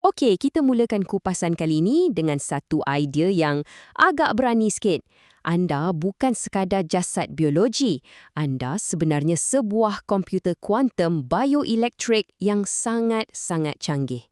Okey, kita mulakan kupasan kali ini dengan satu idea yang agak berani sikit. Anda bukan sekadar jasad biologi. Anda sebenarnya sebuah komputer kuantum bioelektrik yang sangat-sangat canggih.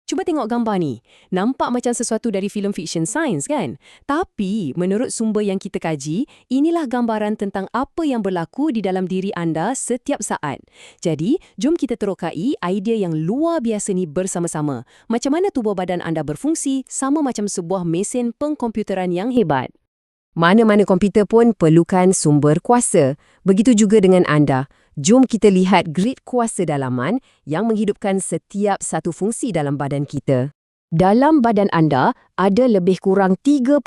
Cuba tengok gambar ni. Nampak macam sesuatu dari filem fiksyen sains kan? Tapi menurut sumber yang kita kaji, inilah gambaran tentang apa yang berlaku di dalam diri anda setiap saat. Jadi, jom kita terokai idea yang luar biasa ni bersama-sama. Macam mana tubuh badan anda berfungsi sama macam sebuah mesin pengkomputeran yang hebat. Mana-mana komputer pun perlukan sumber kuasa. Begitu juga dengan anda. Jom kita lihat grid kuasa dalaman yang menghidupkan setiap satu fungsi dalam badan kita. Dalam badan anda, ada lebih kurang 37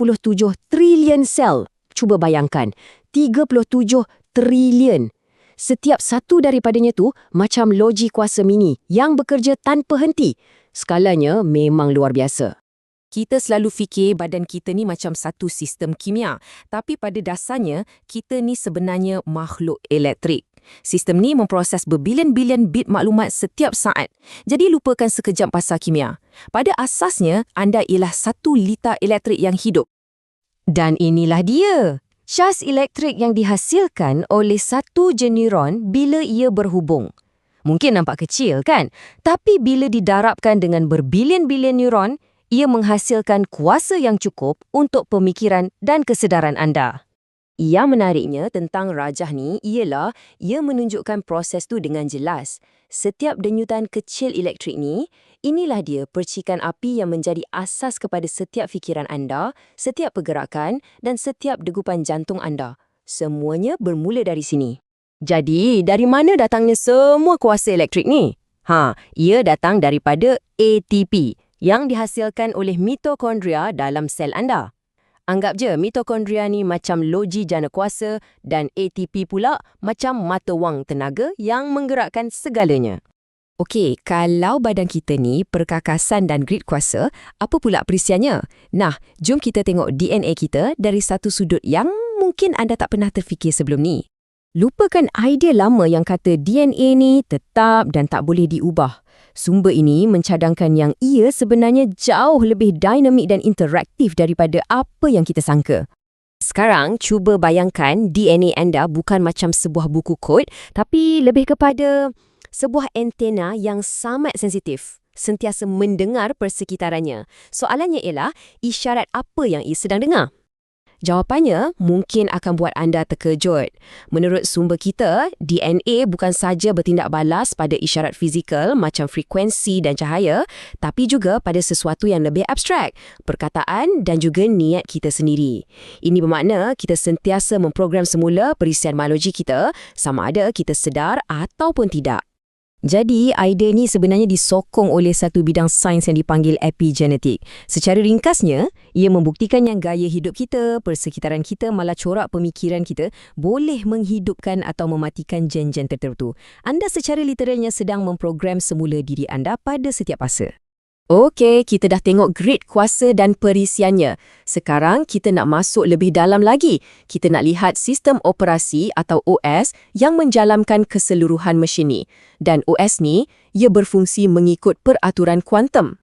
trilion sel. Cuba bayangkan, 37 trilion. Setiap satu daripadanya tu macam loji kuasa mini yang bekerja tanpa henti. Skalanya memang luar biasa. Kita selalu fikir badan kita ni macam satu sistem kimia. Tapi pada dasarnya, kita ni sebenarnya makhluk elektrik. Sistem ni memproses berbilion-bilion bit maklumat setiap saat. Jadi lupakan sekejap pasal kimia. Pada asasnya, anda ialah 1 liter elektrik yang hidup. Dan inilah dia. Cas elektrik yang dihasilkan oleh satu je neuron bila ia berhubung. Mungkin nampak kecil kan? Tapi bila didarabkan dengan berbilion-bilion neuron, ia menghasilkan kuasa yang cukup untuk pemikiran dan kesedaran anda. Yang menariknya tentang rajah ni ialah ia menunjukkan proses tu dengan jelas. Setiap denyutan kecil elektrik ni, inilah dia percikan api yang menjadi asas kepada setiap fikiran anda, setiap pergerakan dan setiap degupan jantung anda. Semuanya bermula dari sini. Jadi, dari mana datangnya semua kuasa elektrik ni? Ia datang daripada ATP yang dihasilkan oleh mitokondria dalam sel anda. Anggap je mitokondria ni macam loji jana kuasa dan ATP pula macam mata wang tenaga yang menggerakkan segalanya. Okey, kalau badan kita ni perkakasan dan grid kuasa, apa pula perisiannya? Nah, jom kita tengok DNA kita dari satu sudut yang mungkin anda tak pernah terfikir sebelum ni. Lupakan idea lama yang kata DNA ni tetap dan tak boleh diubah. Sumber ini mencadangkan yang ia sebenarnya jauh lebih dinamik dan interaktif daripada apa yang kita sangka. Sekarang, cuba bayangkan DNA anda bukan macam sebuah buku kod, tapi lebih kepada sebuah antena yang sangat sensitif, sentiasa mendengar persekitarannya. Soalannya ialah, isyarat apa yang ia sedang dengar? Jawapannya mungkin akan buat anda terkejut. Menurut sumber kita, DNA bukan saja bertindak balas pada isyarat fizikal macam frekuensi dan cahaya, tapi juga pada sesuatu yang lebih abstrak, perkataan dan juga niat kita sendiri. Ini bermakna kita sentiasa memprogram semula perisian biologi kita, sama ada kita sedar ataupun tidak. Jadi, idea ni sebenarnya disokong oleh satu bidang sains yang dipanggil epigenetik. Secara ringkasnya, ia membuktikan yang gaya hidup kita, persekitaran kita, malah corak pemikiran kita boleh menghidupkan atau mematikan gen-gen tertentu. Anda secara literalnya sedang memprogram semula diri anda pada setiap masa. Okey, kita dah tengok grid kuasa dan perisiannya. Sekarang kita nak masuk lebih dalam lagi. Kita nak lihat sistem operasi atau OS yang menjalankan keseluruhan mesin ni. Dan OS ni, ia berfungsi mengikut peraturan kuantum.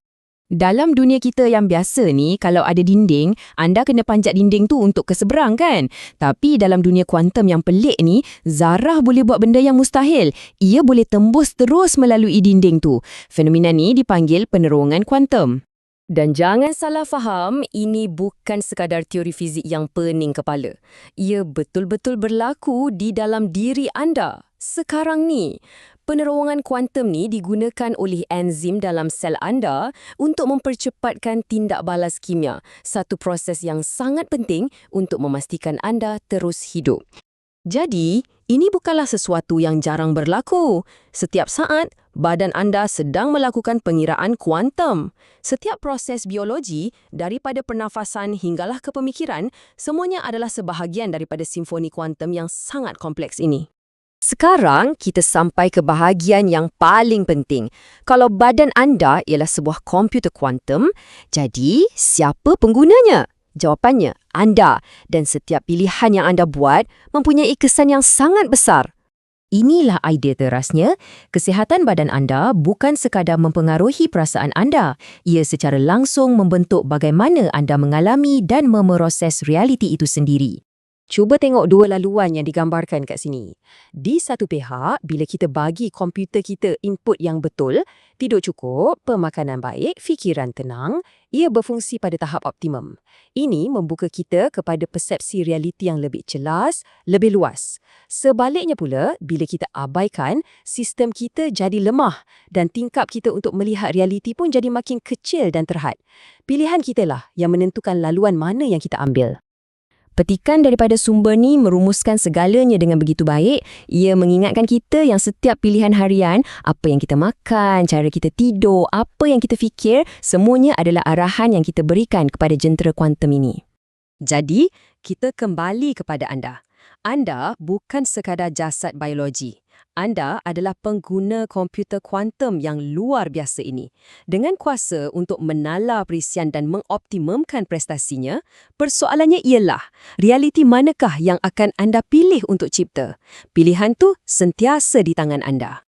Dalam dunia kita yang biasa ni, kalau ada dinding, anda kena panjat dinding tu untuk ke seberang kan? Tapi dalam dunia kuantum yang pelik ni, zarah boleh buat benda yang mustahil. Ia boleh tembus terus melalui dinding tu. Fenomena ni dipanggil penerongan kuantum. Dan jangan salah faham, ini bukan sekadar teori fizik yang pening kepala. Ia betul-betul berlaku di dalam diri anda. Sekarang ni, penerongan kuantum ni digunakan oleh enzim dalam sel anda untuk mempercepatkan tindak balas kimia, satu proses yang sangat penting untuk memastikan anda terus hidup. Jadi, ini bukanlah sesuatu yang jarang berlaku. Setiap saat, badan anda sedang melakukan pengiraan kuantum. Setiap proses biologi, daripada pernafasan hinggalah ke pemikiran, semuanya adalah sebahagian daripada simfoni kuantum yang sangat kompleks ini. Sekarang, kita sampai ke bahagian yang paling penting. Kalau badan anda ialah sebuah komputer kuantum, jadi siapa penggunanya? Jawapannya, anda. Dan setiap pilihan yang anda buat mempunyai kesan yang sangat besar. Inilah idea terasnya, kesihatan badan anda bukan sekadar mempengaruhi perasaan anda. Ia secara langsung membentuk bagaimana anda mengalami dan memeroses realiti itu sendiri. Cuba tengok dua laluan yang digambarkan kat sini. Di satu pihak, bila kita bagi komputer kita input yang betul, tidur cukup, pemakanan baik, fikiran tenang, ia berfungsi pada tahap optimum. Ini membuka kita kepada persepsi realiti yang lebih jelas, lebih luas. Sebaliknya pula, bila kita abaikan, sistem kita jadi lemah dan tingkap kita untuk melihat realiti pun jadi makin kecil dan terhad. Pilihan kita lah yang menentukan laluan mana yang kita ambil. Petikan daripada sumber ni merumuskan segalanya dengan begitu baik. Ia mengingatkan kita yang setiap pilihan harian, apa yang kita makan, cara kita tidur, apa yang kita fikir, semuanya adalah arahan yang kita berikan kepada jentera kuantum ini. Jadi, kita kembali kepada anda. Anda bukan sekadar jasad biologi. Anda adalah pengguna komputer kuantum yang luar biasa ini. Dengan kuasa untuk menalar perisian dan mengoptimumkan prestasinya, persoalannya ialah, realiti manakah yang akan anda pilih untuk cipta? Pilihan tu sentiasa di tangan anda.